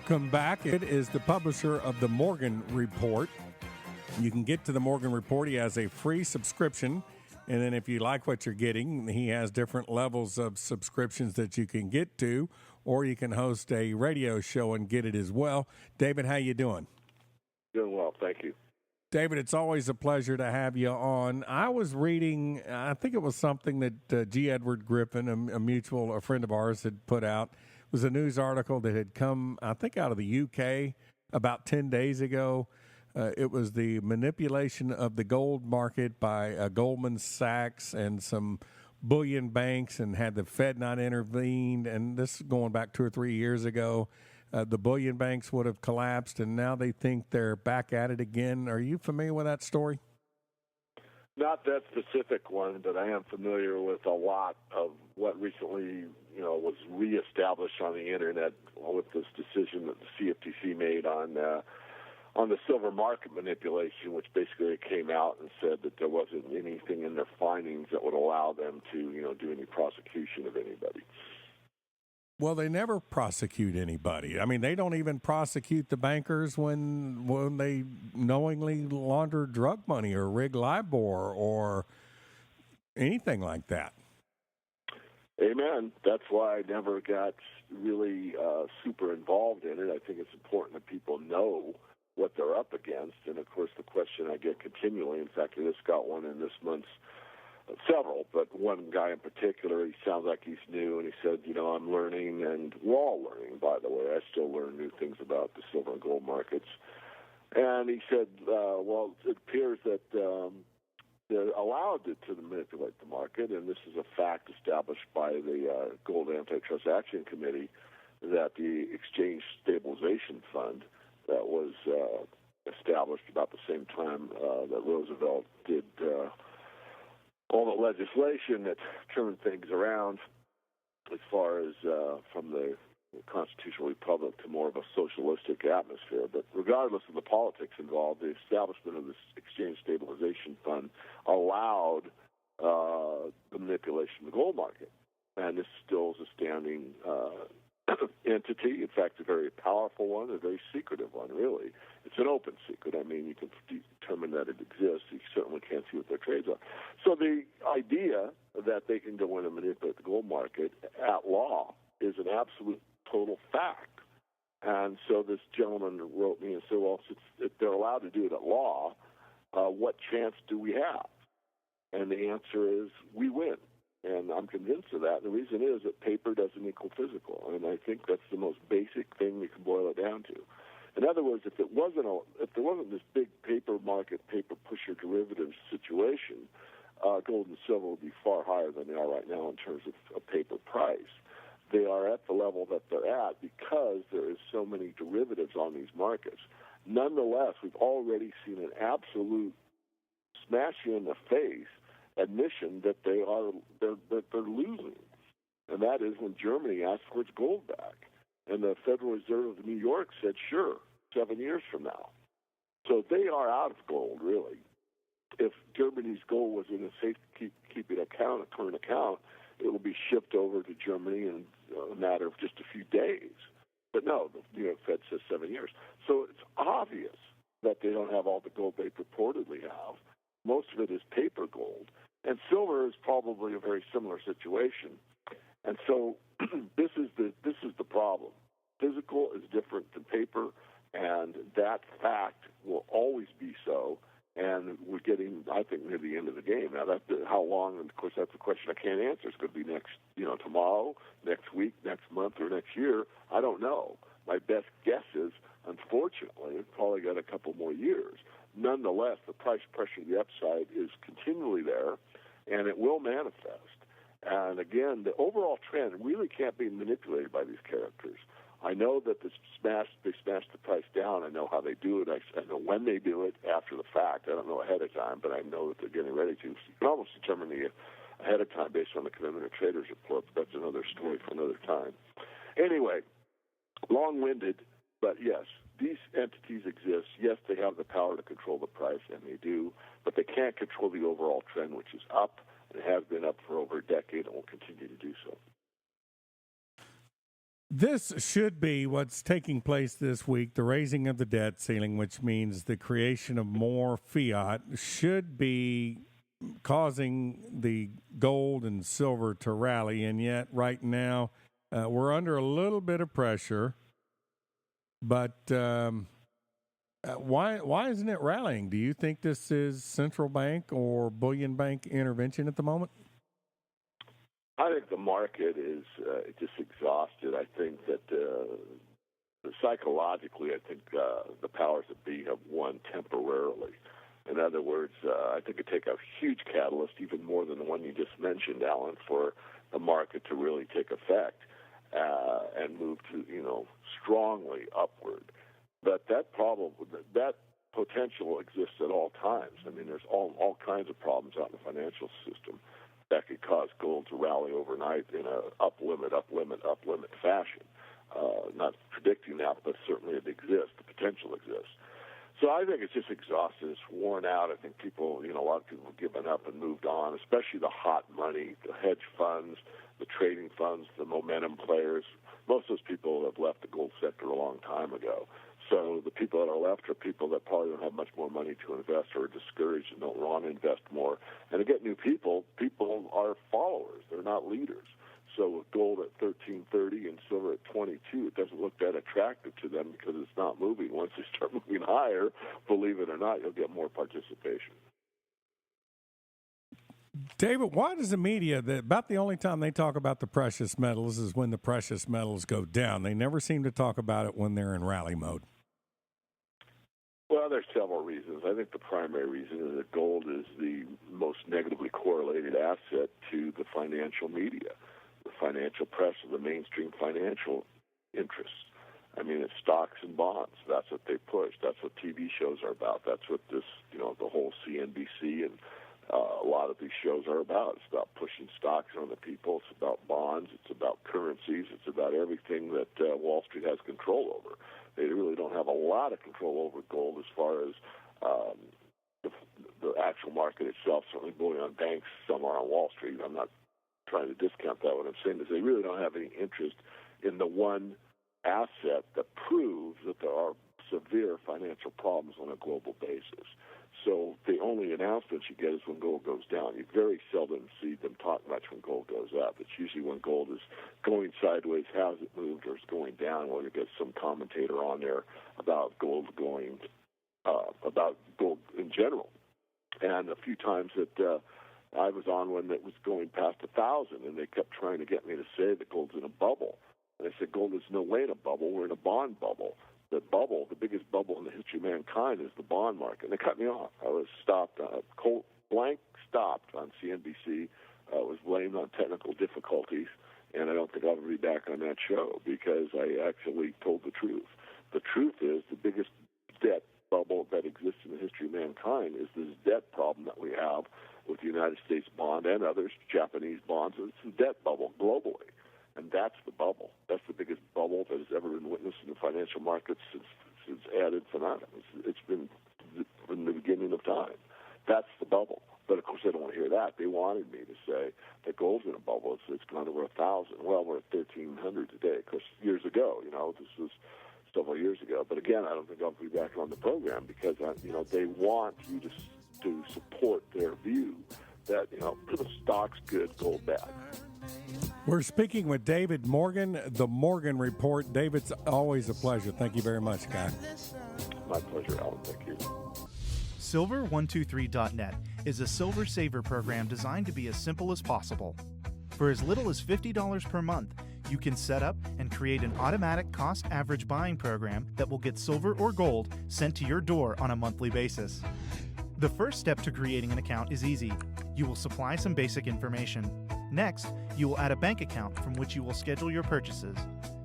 Welcome back. It is the publisher of the Morgan Report. You can get to the Morgan Report. He has a free subscription. And then if you like what you're getting, he has different levels of subscriptions that you can get to, or you can host a radio show and get it as well. David, how you doing? Doing well, thank you. David, it's always a pleasure to have you on. I was reading, I think it was something that G. Edward Griffin, a friend of ours, had put out. It was a news article that had come, I think, out of the UK about 10 days ago. It was the manipulation of the gold market by Goldman Sachs and some bullion banks, and had the Fed not intervened, and this is going back 2 or 3 years ago, the bullion banks would have collapsed, and now they think they're back at it again. Are you familiar with that story? Not that specific one, but I am familiar with a lot of what recently, was reestablished on the internet with this decision that the CFTC made on the silver market manipulation, which basically came out and said that there wasn't anything in their findings that would allow them to, do any prosecution of anybody. Well, they never prosecute anybody. I mean, they don't even prosecute the bankers when they knowingly launder drug money or rig LIBOR or anything like that. Amen. That's why I never got really super involved in it. I think it's important that people know what they're up against. And, of course, the question I get continually, in fact, I just got one in this month's several, but one guy in particular, he sounds like he's new, and he said, I'm learning, and we're all learning, by the way. I still learn new things about the silver and gold markets. And he said, it appears that they're allowed to manipulate the market, and this is a fact established by the Gold Antitrust Action Committee, that the Exchange Stabilization Fund that was established about the same time that Roosevelt did all the legislation that turned things around as far as from the constitutional republic to more of a socialistic atmosphere. But regardless of the politics involved, the establishment of this Exchange Stabilization Fund allowed the manipulation of the gold market. And this still is a standing entity. In fact, a very powerful one, a very secretive one, really. It's an open secret. I mean, you can determine that it exists. You certainly can't see what their trades are. So the idea that they can go in and manipulate the gold market at law is an absolute total fact. And so this gentleman wrote me and said, well, if they're allowed to do it at law, what chance do we have? And the answer is we win. And I'm convinced of that. And the reason is that paper doesn't equal physical. And I think that's the most basic thing you can boil it down to. In other words, if there wasn't this big paper market, paper pusher derivatives situation, gold and silver would be far higher than they are right now in terms of a paper price. They are at the level that they're at because there is so many derivatives on these markets. Nonetheless, we've already seen an absolute smash you in the face admission that they're losing, and that is when Germany asked for its gold back, and the Federal Reserve of New York said, sure, 7 years from now. So they are out of gold, really. If Germany's gold was in a safe-keeping account, a current account, it will be shipped over to Germany in a matter of just a few days. But no, the New York Fed says 7 years. So it's obvious that they don't have all the gold they purportedly have. Most of it is paper gold. And silver is probably a very similar situation. And so this is the problem. Physical is different than paper, and that fact will always be so. And we're getting, I think, near the end of the game. Now, how long, and of course, that's a question I can't answer. It's going to be tomorrow, next week, next month, or next year. I don't know. My best guess is, unfortunately, it's probably got a couple more years. Nonetheless, the price pressure, the upside, is continually there, and it will manifest. And again, the overall trend really can't be manipulated by these characters. I know that they smash the price down. I know how they do it. I know when they do it after the fact. I don't know ahead of time, but I know that they're getting ready to. So you can almost determine the ahead of time based on the Commitment of Traders report, but that's another story for another time. Anyway, long-winded, but yes, these entities exist. Yes, they have the power to control the price, and they do, but they can't control the overall trend, which is up, and has been up for over a decade and will continue to do so. This should be what's taking place this week, the raising of the debt ceiling, which means the creation of more fiat, should be causing the gold and silver to rally. And yet, right now, we're under a little bit of pressure. But why isn't it rallying? Do you think this is central bank or bullion bank intervention at the moment? I think the market is just exhausted. I think that psychologically, I think the powers that be have won temporarily. In other words, I think it'd take a huge catalyst, even more than the one you just mentioned, Alan, for the market to really take effect and move to, strongly upward. But that problem, that potential exists at all times. I mean, there's all kinds of problems out in the financial system that could cause gold to rally overnight in a up limit fashion. Not predicting that, but certainly it exists. The potential exists. So I think it's just exhausted. It's worn out. I think people, a lot of people have given up and moved on, especially the hot money, the hedge funds, the trading funds, the momentum players. Most of those people have left the gold sector a long time ago. So the people that are left are people that probably don't have much more money to invest or are discouraged and don't want to invest more. And to get new people are followers. They're not leaders. So with gold at 1330 and silver at 22, it doesn't look that attractive to them because it's not moving. Once they start moving higher, believe it or not, you'll get more participation. David, why does the media, about the only time they talk about the precious metals is when the precious metals go down? They never seem to talk about it when they're in rally mode. Well, there's several reasons. I think the primary reason is that gold is the most negatively correlated asset to the financial media, the financial press, or the mainstream financial interests. I mean, it's stocks and bonds. That's what they push. That's what TV shows are about. That's what this, the whole CNBC and a lot of these shows are about. It's about pushing stocks on the people. It's about bonds. It's about currencies. It's about everything that Wall Street has control over. They really don't have a lot of control over gold as far as the actual market itself. Certainly bullion banks, some are on Wall Street. I'm not trying to discount that. What I'm saying is they really don't have any interest in the one asset that proves that there are severe financial problems on a global basis. So the only announcements you get is when gold goes down. You very seldom see them talk much when gold goes up. It's usually when gold is going sideways, has it moved, or is going down, or you get some commentator on there about gold about gold in general. And a few times that I was on when it was going past 1,000, and they kept trying to get me to say that gold's in a bubble. And I said, gold is no way in a bubble. We're in a bond bubble. The bubble, the biggest bubble in the history of mankind, is the bond market. And they cut me off. I was stopped, blank stopped on CNBC. Was blamed on technical difficulties, and I don't think I'll ever be back on that show because I actually told the truth. The truth is the biggest debt bubble that exists in the history of mankind is this debt problem that we have with the United States bond and others, Japanese bonds. It's a debt bubble globally. And that's the bubble. That's the biggest bubble that has ever been witnessed in the financial markets since ad infinitum. It's been from the beginning of time. That's the bubble. But, of course, they don't want to hear that. They wanted me to say that gold's in a bubble. It's gone over 1,000. Well, we're at 1,300 today. Of course, years ago, this was several years ago. But, again, I don't think I'll be back on the program because, they want you to support their view that, the stock's good, gold bad. We're speaking with David Morgan, the Morgan Report. David, it's always a pleasure. Thank you very much, guy. My pleasure, Alan. Thank you. Silver123.net is a silver saver program designed to be as simple as possible. For as little as $50 per month, you can set up and create an automatic cost average buying program that will get silver or gold sent to your door on a monthly basis. The first step to creating an account is easy. You will supply some basic information. Next, you will add a bank account from which you will schedule your purchases.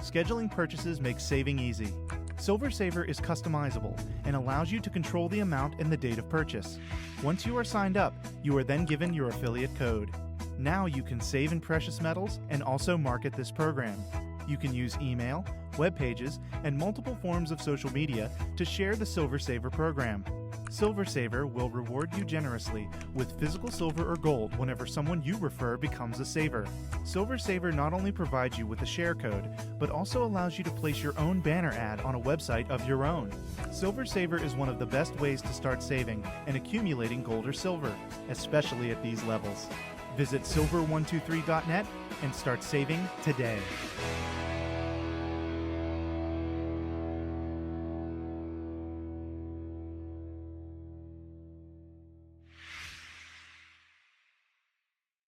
Scheduling purchases makes saving easy. Silver Saver is customizable and allows you to control the amount and the date of purchase. Once you are signed up, you are then given your affiliate code. Now you can save in precious metals and also market this program. You can use email, web pages, and multiple forms of social media to share the Silver Saver program. Silver Saver will reward you generously with physical silver or gold whenever someone you refer becomes a saver. Silver Saver not only provides you with a share code, but also allows you to place your own banner ad on a website of your own. Silver Saver is one of the best ways to start saving and accumulating gold or silver, especially at these levels. Visit silver123.net and start saving today.